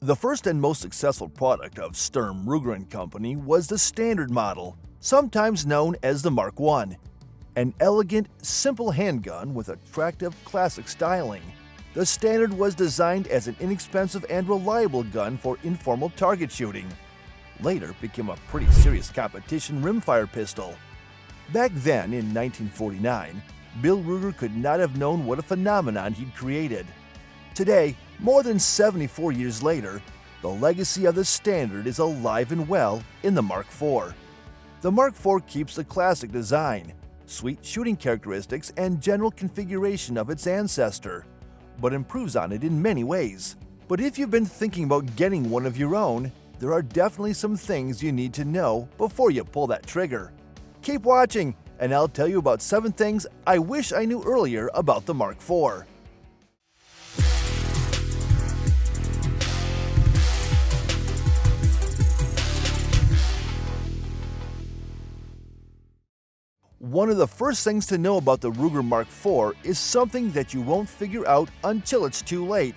The first and most successful product of Sturm, Ruger & Company was the Standard model, sometimes known as the Mark I. An elegant, simple handgun with attractive classic styling, the Standard was designed as an inexpensive and reliable gun for informal target shooting. Later became a pretty serious competition rimfire pistol. Back then, in 1949, Bill Ruger could not have known what a phenomenon he'd created. Today, more than 74 years later, the legacy of the Standard is alive and well in the Mark IV. The Mark IV keeps the classic design, sweet shooting characteristics, and general configuration of its ancestor, but improves on it in many ways. But if you've been thinking about getting one of your own, there are definitely some things you need to know before you pull that trigger. Keep watching, and I'll tell you about 7 things I wish I knew earlier about the Mark IV. One of the first things to know about the Ruger Mark IV is something that you won't figure out until it's too late,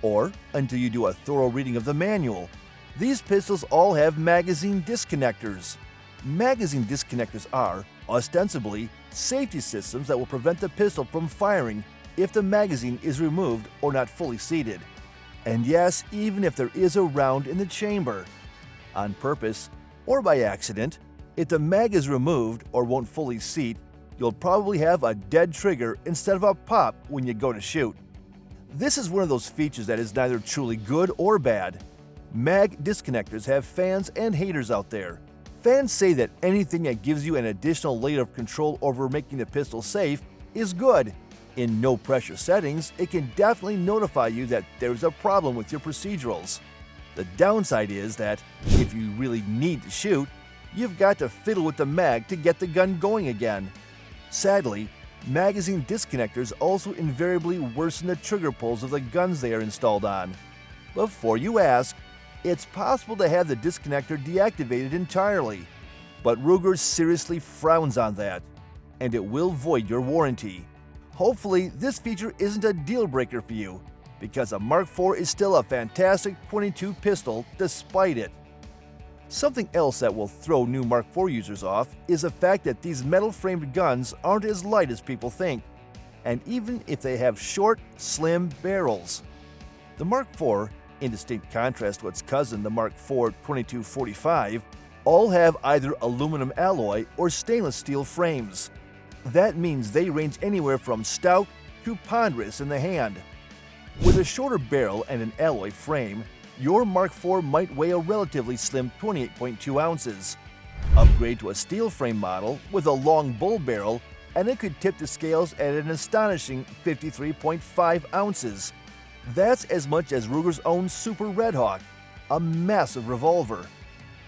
or until you do a thorough reading of the manual. These pistols all have magazine disconnectors. Magazine disconnectors are, ostensibly, safety systems that will prevent the pistol from firing if the magazine is removed or not fully seated. And yes, even if there is a round in the chamber. On purpose, or by accident, if the mag is removed or won't fully seat, you'll probably have a dead trigger instead of a pop when you go to shoot. This is one of those features that is neither truly good or bad. Mag disconnectors have fans and haters out there. Fans say that anything that gives you an additional layer of control over making the pistol safe is good. In no-pressure settings, it can definitely notify you that there's a problem with your procedurals. The downside is that if you really need to shoot, you've got to fiddle with the mag to get the gun going again. Sadly, magazine disconnectors also invariably worsen the trigger pulls of the guns they are installed on. Before you ask, it's possible to have the disconnector deactivated entirely, but Ruger seriously frowns on that, and it will void your warranty. Hopefully, this feature isn't a deal breaker for you, because a Mark IV is still a fantastic .22 pistol despite it. Something else that will throw new Mark IV users off is the fact that these metal-framed guns aren't as light as people think, and even if they have short, slim barrels. The Mark IV, in distinct contrast to its cousin, the Mark IV 2245, all have either aluminum alloy or stainless steel frames. That means they range anywhere from stout to ponderous in the hand. With a shorter barrel and an alloy frame, your Mark IV might weigh a relatively slim 28.2 ounces. Upgrade to a steel frame model with a long bull barrel, and it could tip the scales at an astonishing 53.5 ounces. That's as much as Ruger's own Super Red Hawk, a massive revolver.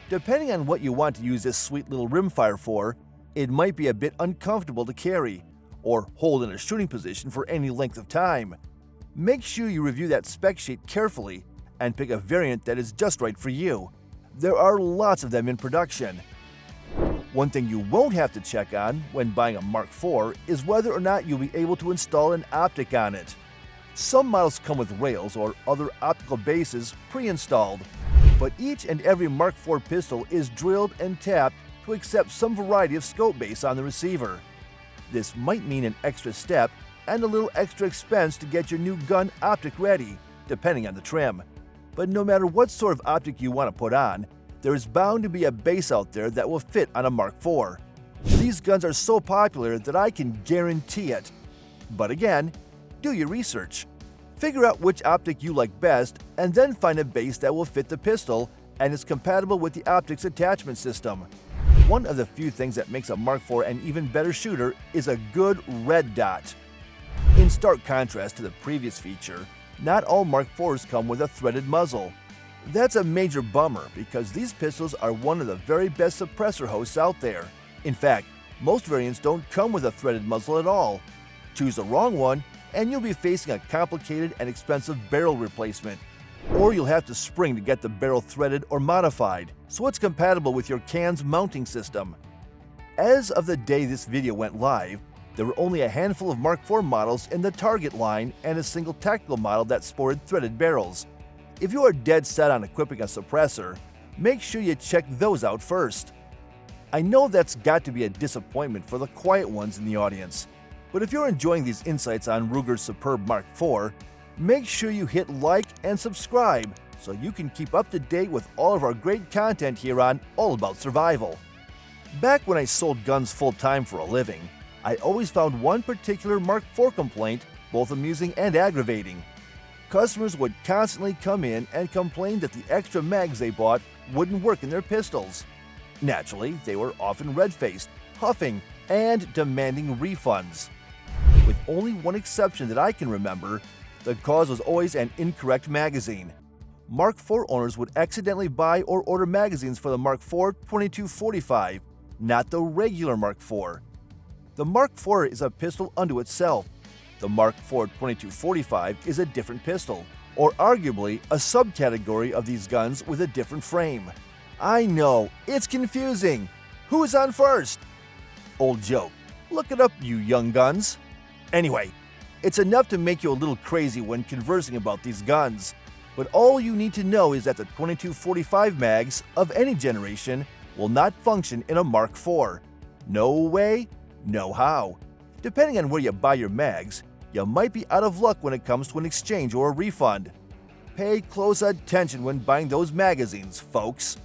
Depending on what you want to use this sweet little rimfire for, it might be a bit uncomfortable to carry, or hold in a shooting position for any length of time. Make sure you review that spec sheet carefully and pick a variant that is just right for you. There are lots of them in production. One thing you won't have to check on when buying a Mark IV is whether or not you'll be able to install an Optic on it. Some models come with rails or other optical bases pre-installed, but each and every Mark IV pistol is drilled and tapped to accept some variety of scope base on the receiver. This might mean an extra step and a little extra expense to get your new gun optic ready, depending on the trim. But no matter what sort of optic you want to put on, there is bound to be a base out there that will fit on a Mark IV. These guns are so popular that I can guarantee it. But again, do your research. Figure out which optic you like best, and then find a base that will fit the pistol and is compatible with the optic's attachment system. One of the few things that makes a Mark IV an even better shooter is a good red dot. In stark contrast to the previous feature, not all Mark IVs come with a threaded muzzle. That's a major bummer because these pistols are one of the very best suppressor hosts out there. In fact, most variants don't come with a threaded muzzle at all. Choose the wrong one and you'll be facing a complicated and expensive barrel replacement. Or you'll have to spring to get the barrel threaded or modified, so it's compatible with your can's mounting system. As of the day this video went live, there were only a handful of Mark IV models in the Target line and a single tactical model that sported threaded barrels. If you are dead set on equipping a suppressor, make sure you check those out first. I know that's got to be a disappointment for the quiet ones in the audience, but if you're enjoying these insights on Ruger's superb Mark IV, make sure you hit like and subscribe so you can keep up to date with all of our great content here on All About Survival. Back when I sold guns full-time for a living, I always found one particular Mark IV complaint both amusing and aggravating. Customers would constantly come in and complain that the extra mags they bought wouldn't work in their pistols. Naturally, they were often red-faced, huffing, and demanding refunds. With only one exception that I can remember, the cause was always an incorrect magazine. Mark IV owners would accidentally buy or order magazines for the Mark IV 2245, not the regular Mark IV. The Mark IV is a pistol unto itself. The Mark IV 2245 is a different pistol, or arguably a subcategory of these guns with a different frame. I know, it's confusing. Who is on first? Old joke. Look it up, you young guns. Anyway, it's enough to make you a little crazy when conversing about these guns. But all you need to know is that the 2245 mags of any generation will not function in a Mark IV. No way, no how. Depending on where you buy your mags, you might be out of luck when it comes to an exchange or a refund. Pay close attention when buying those magazines, folks.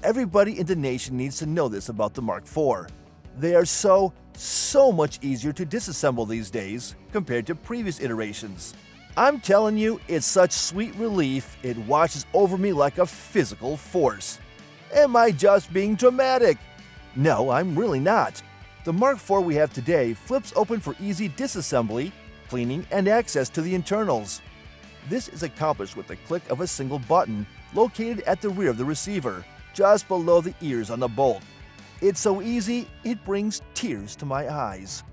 Everybody in the nation needs to know this about the Mark IV. They are so much easier to disassemble these days compared to previous iterations. I'm telling you, it's such sweet relief, it washes over me like a physical force. Am I just being dramatic? No, I'm really not. The Mark IV we have today flips open for easy disassembly, cleaning, and access to the internals. This is accomplished with the click of a single button located at the rear of the receiver, just below the ears on the bolt. It's so easy, it brings tears to my eyes.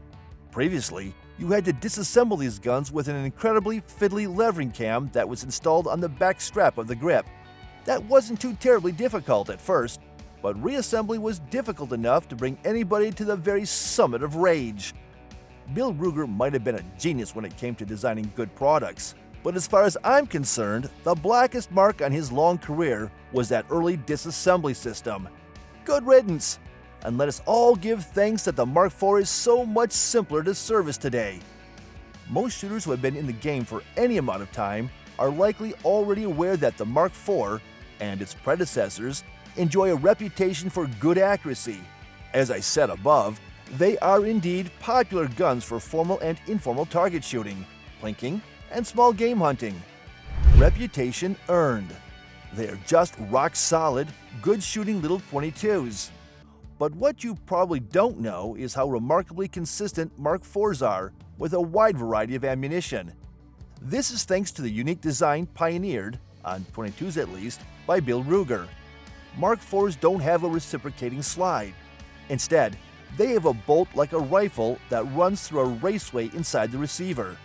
Previously, you had to disassemble these guns with an incredibly fiddly levering cam that was installed on the back strap of the grip. That wasn't too terribly difficult at first, but reassembly was difficult enough to bring anybody to the very summit of rage. Bill Ruger might have been a genius when it came to designing good products, but as far as I'm concerned, the blackest mark on his long career was that early disassembly system. Good riddance! And let us all give thanks that the Mark IV is so much simpler to service today. Most shooters who have been in the game for any amount of time are likely already aware that the Mark IV and its predecessors enjoy a reputation for good accuracy. As I said above, they are indeed popular guns for formal and informal target shooting, plinking, and small game hunting. Reputation earned. They are just rock-solid, good-shooting little .22s. But what you probably don't know is how remarkably consistent Mark IVs are with a wide variety of ammunition. This is thanks to the unique design pioneered, on .22s at least, by Bill Ruger. Mark IVs don't have a reciprocating slide. Instead, they have a bolt like a rifle that runs through a raceway inside the receiver.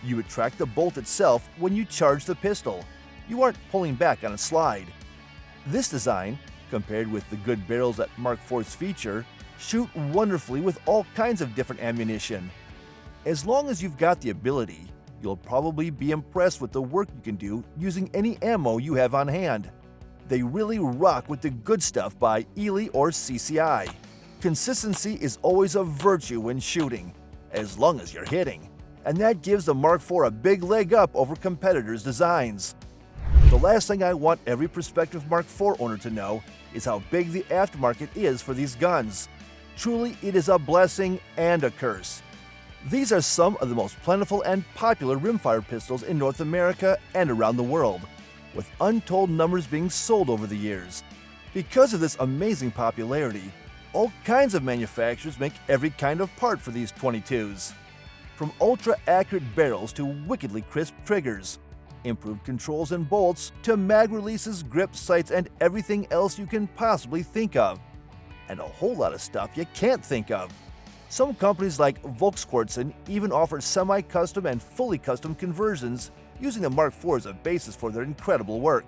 You retract the bolt itself when you charge the pistol. You aren't pulling back on a slide. This design, compared with the good barrels that Mark IVs feature, shoot wonderfully with all kinds of different ammunition. As long as you've got the ability, you'll probably be impressed with the work you can do using any ammo you have on hand. They really rock with the good stuff by Ely or CCI. Consistency is always a virtue when shooting, as long as you're hitting, and that gives the Mark IV a big leg up over competitors' designs. The last thing I want every prospective Mark IV owner to know is how big the aftermarket is for these guns. Truly, it is a blessing and a curse. These are some of the most plentiful and popular rimfire pistols in North America and around the world, with untold numbers being sold over the years. Because of this amazing popularity, all kinds of manufacturers make every kind of part for these .22s. From ultra-accurate barrels to wickedly crisp triggers, improved controls and bolts to mag releases, grip sights, and everything else you can possibly think of. And a whole lot of stuff you can't think of. Some companies like Volksquartzen even offer semi-custom and fully custom conversions using the Mark IV as a basis for their incredible work.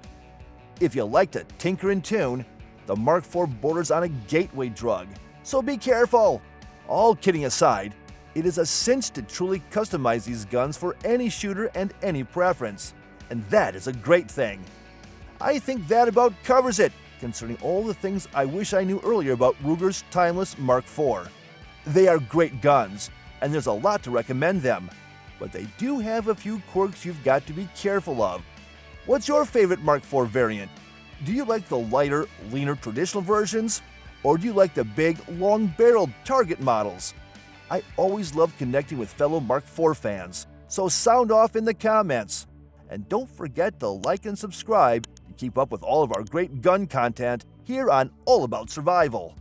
If you like to tinker and tune, the Mark IV borders on a gateway drug, so be careful! All kidding aside, it is a cinch to truly customize these guns for any shooter and any preference, and that is a great thing. I think that about covers it concerning all the things I wish I knew earlier about Ruger's Timeless Mark IV. They are great guns, and there's a lot to recommend them, but they do have a few quirks you've got to be careful of. What's your favorite Mark IV variant? Do you like the lighter, leaner traditional versions? Or do you like the big, long-barreled target models? I always love connecting with fellow Mark IV fans, so sound off in the comments. And don't forget to like and subscribe to keep up with all of our great gun content here on All About Survival.